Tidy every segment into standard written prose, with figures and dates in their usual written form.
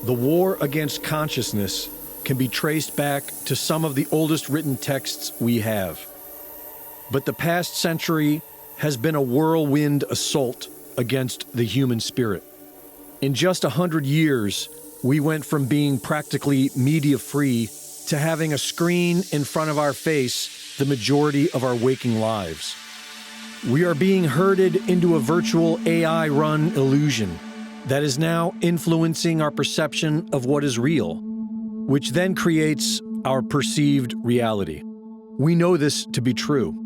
The war against consciousness can be traced back to some of the oldest written texts we have. But the past century has been a whirlwind assault against the human spirit. In just 100 years, we went from being practically media-free to having a screen in front of our face the majority of our waking lives. We are being herded into a virtual AI-run illusion that is now influencing our perception of what is real, which then creates our perceived reality. We know this to be true.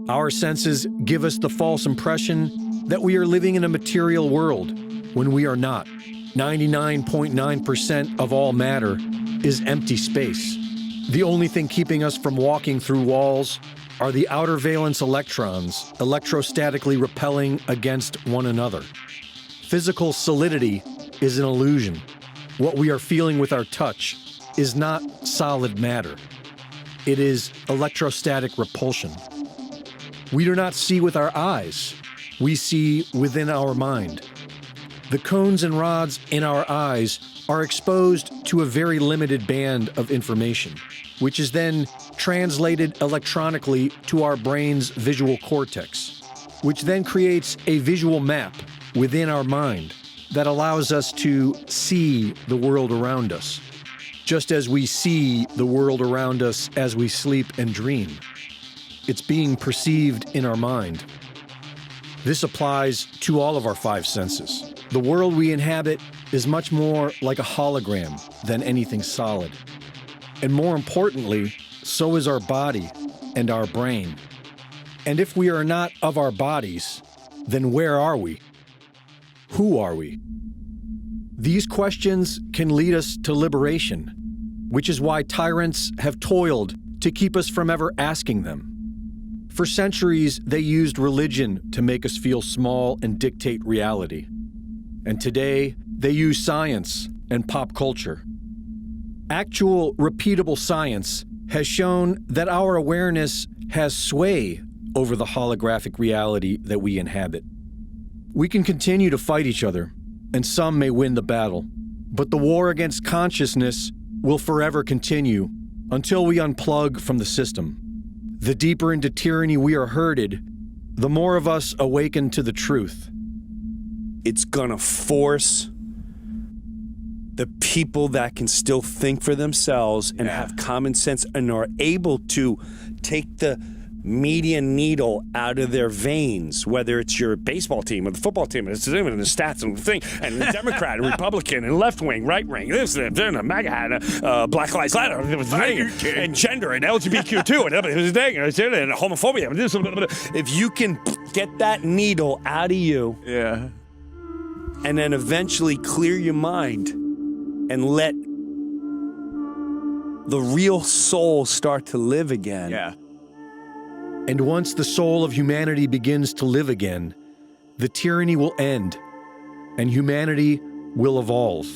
Our senses give us the false impression that we are living in a material world when we are not. 99.9% of all matter is empty space. The only thing keeping us from walking through walls are the outer valence electrons electrostatically repelling against one another. Physical solidity is an illusion. What we are feeling with our touch is not solid matter. It is electrostatic repulsion. We do not see with our eyes. We see within our mind. The cones and rods in our eyes are exposed to a very limited band of information, which is then translated electronically to our brain's visual cortex, which then creates a visual map within our mind that allows us to see the world around us, just as we see the world around us as we sleep and dream. It's being perceived in our mind. This applies to all of our five senses. The world we inhabit is much more like a hologram than anything solid. And more importantly, so is our body and our brain. And if we are not of our bodies, then where are we? Who are we? These questions can lead us to liberation, which is why tyrants have toiled to keep us from ever asking them. For centuries, they used religion to make us feel small and dictate reality. And today, they use science and pop culture. Actual, repeatable science has shown that our awareness has sway over the holographic reality that we inhabit. We can continue to fight each other, and some may win the battle, but the war against consciousness will forever continue until we unplug from the system. The deeper into tyranny we are herded, the more of us awaken to the truth. It's gonna force the people that can still think for themselves and have common sense and are able to take the media needle out of their veins, whether it's your baseball team or the football team, and it's the stats and the thing, and the Democrat and Republican and left wing, right wing, this and then a MAGA hat, Black Lives Matter, and gender and LGBTQ and it was a thing, and homophobia. If you can get that needle out of you, and then eventually clear your mind and let the real soul start to live again. And once the soul of humanity begins to live again, the tyranny will end and humanity will evolve.